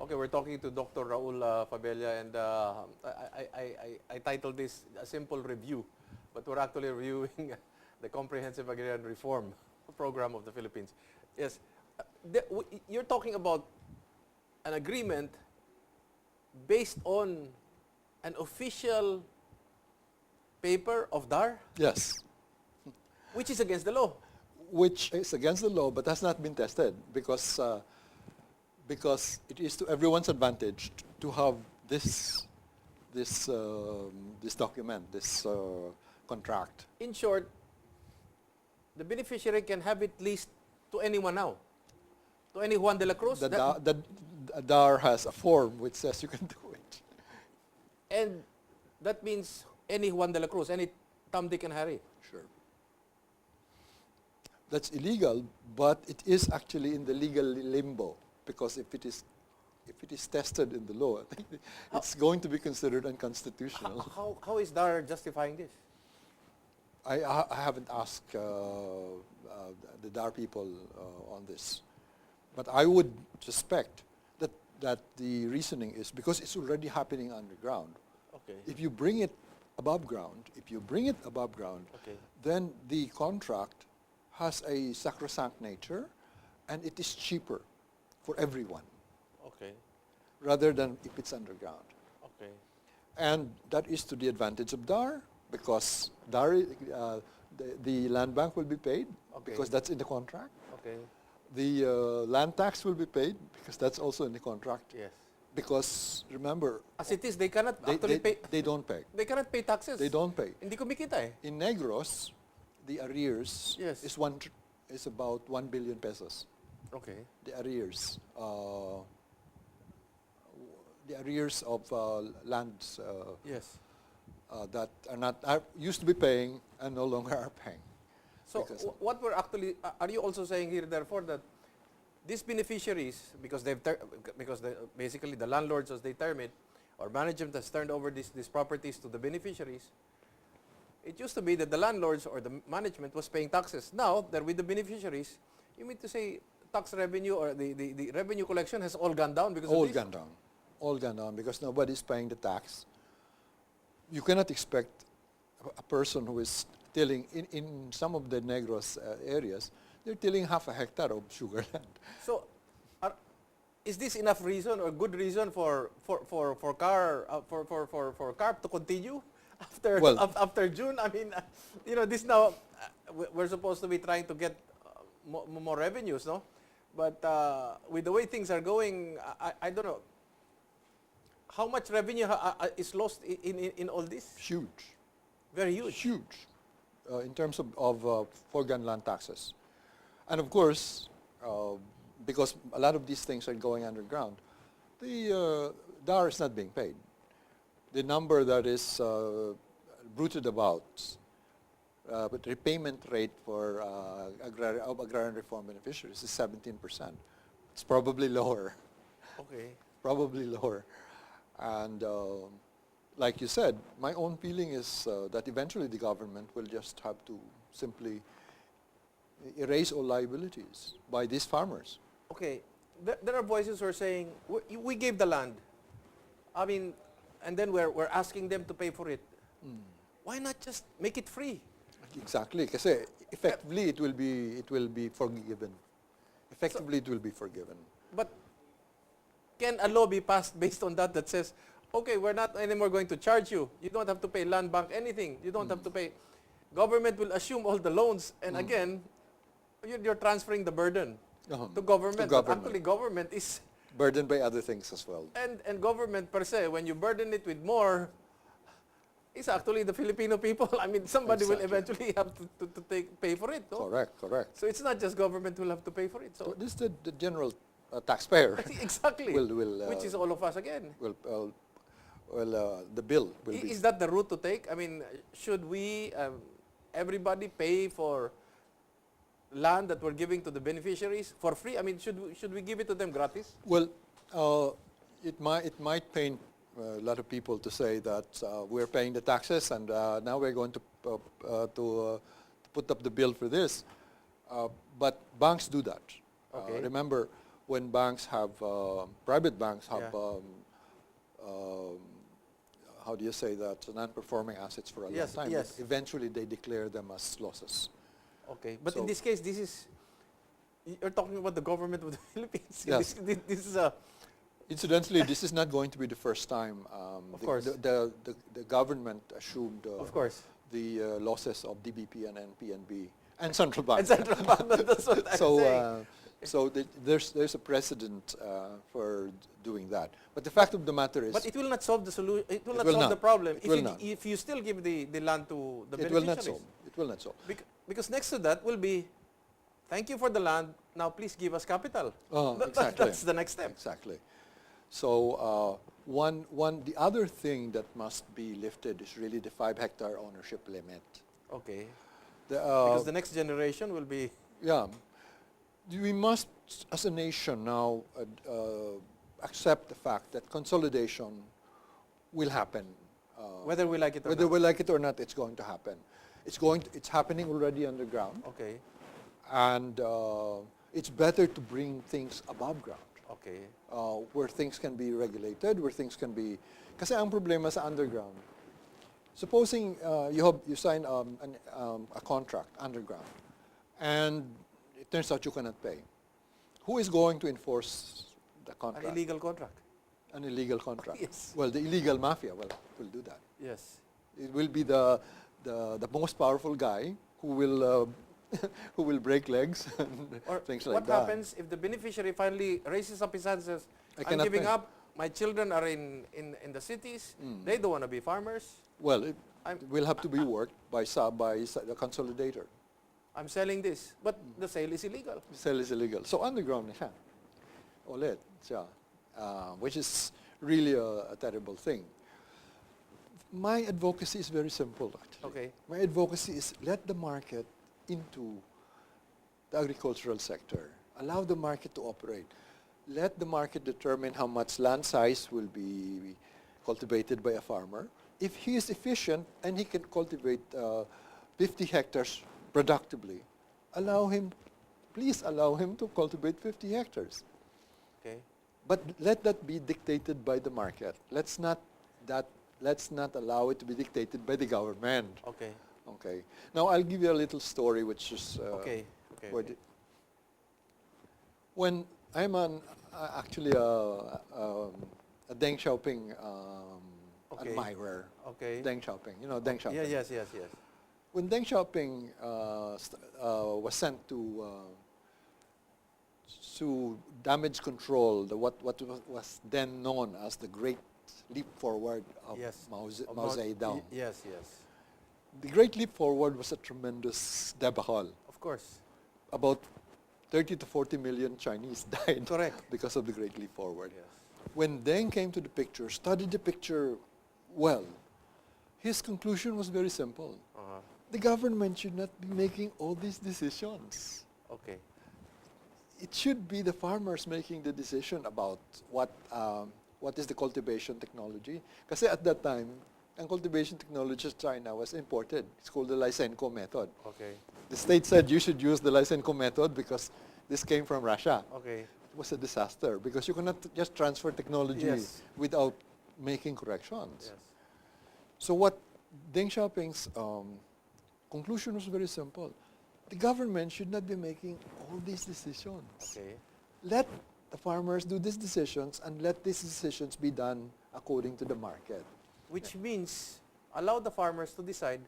Okay, we're talking to Dr. Raul Fabella, and I titled this a simple review, but we're actually reviewing the Comprehensive Agrarian Reform Program of the Philippines. Yes, you're talking about an agreement based on an official paper of DAR? Yes. Which is against the law. Which is against the law, but has not been tested because it is to everyone's advantage to have this document, this contract. In short, the beneficiary can have it leased to anyone now. To any Juan de la Cruz. The DAR has a form which says you can do it. And that means any Juan de la Cruz, any Tom, Dick, and Harry. Sure. That's illegal, but it is actually in the legal limbo, because if it is tested in the law, I think it's going to be considered unconstitutional. How is DAR justifying this? I haven't asked the DAR people on this, but I would suspect that the reasoning is because it's already happening underground. Okay. If you bring it above ground, okay, then the contract has a sacrosanct nature, and it is cheaper for everyone. Okay. Rather than if it's underground. Okay. And that is to the advantage of DAR, because DAR, the land bank will be paid, okay, because that's in the contract. Okay. The land tax will be paid, because that's also in the contract. Yes. Because remember, as it is, they cannot actually pay. They don't pay. They cannot pay taxes. They don't pay. Hindi kumikita eh. In Negros, the arrears Yes. is about 1 billion pesos. Okay. The arrears. The arrears of lands Yes. that are used to be paying and no longer are paying. So what we're actually, are you also saying here, therefore, that these beneficiaries, because basically the landlords, as they term it, or management has turned over these properties to the beneficiaries, it used to be that the landlords or the management was paying taxes. Now, they're with the beneficiaries. You mean to say tax revenue or the revenue collection has all gone down because of this? All gone down because nobody's paying the tax. You cannot expect a person who is tilling, in some of the Negros areas, they're tilling half a hectare of sugar land. So, is this enough reason or good reason for CARP to continue after June? I mean, this now we're supposed to be trying to get more revenues, no? But with the way things are going, I don't know. How much revenue is lost in all this? Huge. Very huge. Huge. In terms of foregone land taxes. And of course, because a lot of these things are going underground, the DAR is not being paid. The number that is bruited about, but the repayment rate for agrarian reform beneficiaries is 17%. It's probably lower. Okay. Probably lower. And like you said, my own feeling is that eventually the government will just have to simply erase all liabilities by these farmers. Okay. There are voices who are saying, we gave the land. I mean, and then we're asking them to pay for it. Why not just make it free? Exactly. Kasi effectively it will be forgiven. Effectively it will be forgiven. But can a law be passed based on that says, okay, we're not anymore going to charge you. You don't have to pay land bank anything. You don't have to pay. Government will assume all the loans. And again, you're transferring the burden to government. But actually, government is burdened by other things as well. And government per se, when you burden it with more, it's actually the Filipino people. I mean, somebody will eventually have to pay for it. No? Correct. So it's not just government who will have to pay for it. So this is the general taxpayer. Exactly. Which is all of us again. The bill will be. Is that the route to take? I mean, should we, everybody pay for land that we're giving to the beneficiaries for free? I mean, should we give it to them gratis? Well, it might pain a lot of people to say that we're paying the taxes and now we're going to put up the bill for this. But banks do that. Okay. Remember, when banks have, private banks have, Yeah. how do you say that, non-performing assets for a Yes, long time. yes. But eventually they declare them as losses. Okay. But in So- this case, this is, you're talking about the government of the Philippines. Yes. This is a, Incidentally, this is not going to be the first time Of course. the government assumed of course. the losses of DBP and NPNB and Central Bank. And Central Bank, that's what I'm So, saying. so there's a precedent for doing that. But the fact of the matter is, But it will not solve the solution. It will It not will solve not. the problem It will not. if you still give the land to the it will not beneficiaries. solve. It will not solve. Because next to that will be, thank you for the land. Now please give us capital. Exactly. That's the next step. Exactly. So the other thing that must be lifted is really the 5-hectare ownership limit. Okay. The, Because the next generation will be. yeah, we must, as a nation now, accept the fact that consolidation will happen. Whether we like it or Whether not. we like it or not, it's going to happen. It's happening already underground, Okay. and it's better to bring things above ground, Okay. where things can be regulated, where things can be. Kasi ang problema sa underground. Supposing you sign a contract underground, and it turns out you cannot pay. Who is going to enforce the contract? An illegal contract. An illegal contract. Yes. Well, the illegal mafia will do that. Yes. It will be the most powerful guy who will who will break legs and Or things like what that. happens if the beneficiary finally raises up his hand and says, I I'm cannot giving pay." up, my children are in the cities, they don't want to be farmers, Well, it I'm- will have to be worked by the consolidator. I'm selling this, but the sale is illegal. Sale is illegal. So underground na siya. Ulit siya. Which is really a terrible thing. My advocacy is very simple, actually. Okay. My advocacy is let the market into the agricultural sector. Allow the market to operate. Let the market determine how much land size will be cultivated by a farmer. If he is efficient and he can cultivate 50 hectares productively, please allow him to cultivate 50 hectares. Okay. But let that be dictated by the market. Let's not allow it to be dictated by the government. Okay. Okay. Now I'll give you a little story, which is Okay. Okay. where Okay. when I'm actually a Deng Xiaoping Okay. admirer. Okay. Deng Xiaoping, you know Deng Xiaoping. Yeah, yes, yes, yes. When Deng Xiaoping was sent to damage control, what was then known as the Great Leap Forward of Yes. Mao About- Zedong. Yes, yes. The Great Leap Forward was a tremendous debacle. Of course. About 30 to 40 million Chinese died Correct. because of the Great Leap Forward. Yes. When Deng came to the picture, studied the picture well, his conclusion was very simple. Uh-huh. The government should not be making all these decisions. Okay. It should be the farmers making the decision about what is the cultivation technology. Kasi at that time, ang cultivation technology of China was imported. It's called the Lysenko method. Okay. The state said you should use the Lysenko method because this came from Russia. Okay. It was a disaster because you cannot just transfer technology Yes. without making corrections. Yes. So what Deng Xiaoping's conclusion was very simple. The government should not be making all these decisions. Okay. Let the farmers do these decisions and let these decisions be done according to the market. Which means allow the farmers to decide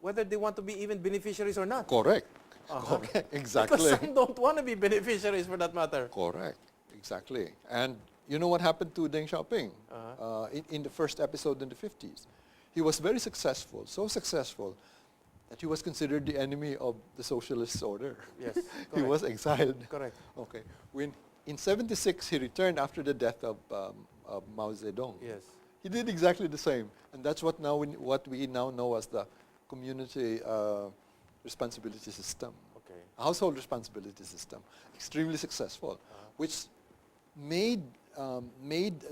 whether they want to be even beneficiaries or not. Correct. Uh-huh. Correct. Because Exactly. some don't want to be beneficiaries for that matter. Correct. Exactly. And you know what happened to Deng Xiaoping Uh-huh. in the first episode in the 50s? He was very successful, so successful that he was considered the enemy of the socialist order. Yes. He correct. was exiled. Correct. Okay. When in 76 he returned after the death of Mao Zedong. Yes. He did exactly the same, and that's what we now know as the community responsibility system, Okay. household responsibility system. Extremely successful, which made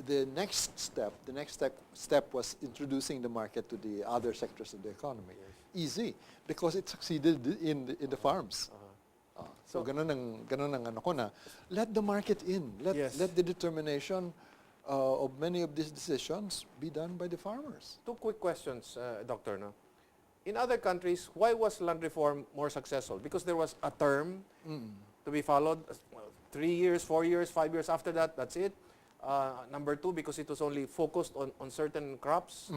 the next step. The next step was introducing the market to the other sectors of the economy. Yes. Easy, because it succeeded in the farms. Uh-huh. So ganun ang ano ko na, let the market in. Yes. Let the determination of many of these decisions be done by the farmers. Two quick questions, Doctor. No? In other countries, why was land reform more successful? Because there was a term to be followed, 3 years, 4 years, 5 years after that, that's it. Number two, because it was only focused on certain crops.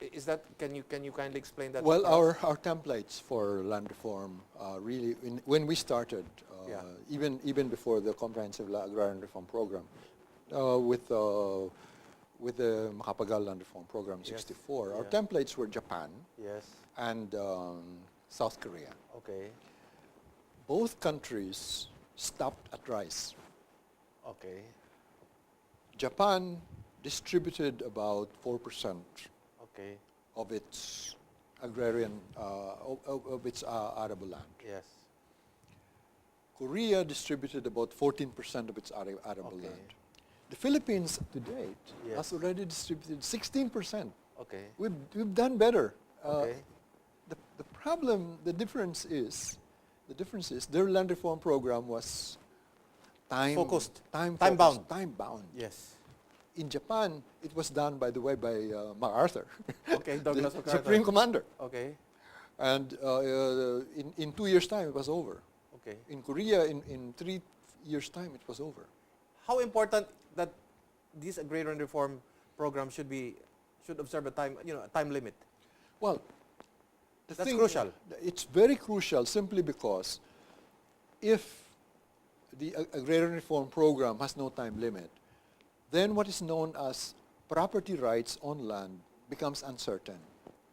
Is that, can you kindly explain that? Well, to us? our templates for land reform really, when we started, even before the Comprehensive Agrarian Reform Program, with the Makapagal Land Reform Program 64, our templates were Japan Yes. and South Korea. Okay. Both countries stopped at rice. Okay. Japan distributed about 4% Okay. of its agrarian, of its arable land. Yes. Korea distributed about 14% of its arable Okay. land. The Philippines to date Yes. has already distributed 16%. Okay. We've done better. Okay. The problem, the difference is their land reform program was Focused. time Time-bound. time bound. Yes. In Japan, it was done, by the way, by MacArthur, Okay, Douglas the MacArthur. Supreme Commander. Okay. And in 2 years' time, it was over. Okay. In Korea, in 3 years' time, it was over. How important that this agrarian reform program should observe a time limit? Well, That's crucial. It's very crucial simply because if the agrarian reform program has no time limit, then what is known as property rights on land becomes uncertain.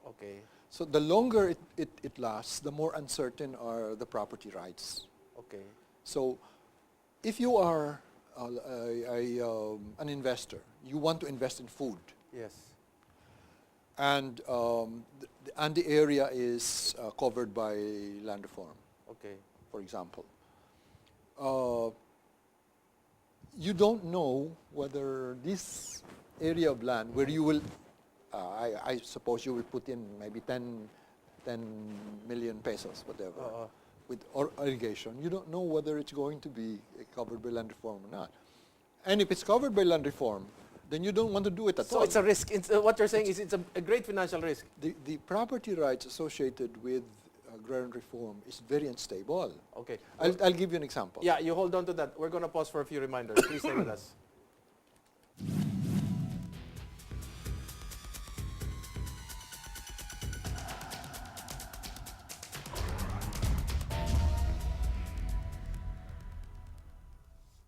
Okay. So the longer it lasts, the more uncertain are the property rights. Okay. So if you are an investor, you want to invest in food, Yes. and the area is covered by land reform, Okay. for example. You don't know whether this area of land where you will, I suppose you will put in maybe 10 million pesos, whatever, with irrigation, you don't know whether it's going to be covered by land reform or not. And if it's covered by land reform, then you don't want to do it at all. So it's a risk. What you're saying is it's a great financial risk. The property rights associated with agrarian reform is very unstable. Okay. I'll give you an example. Yeah, you hold on to that. We're going to pause for a few reminders. Please stay with us.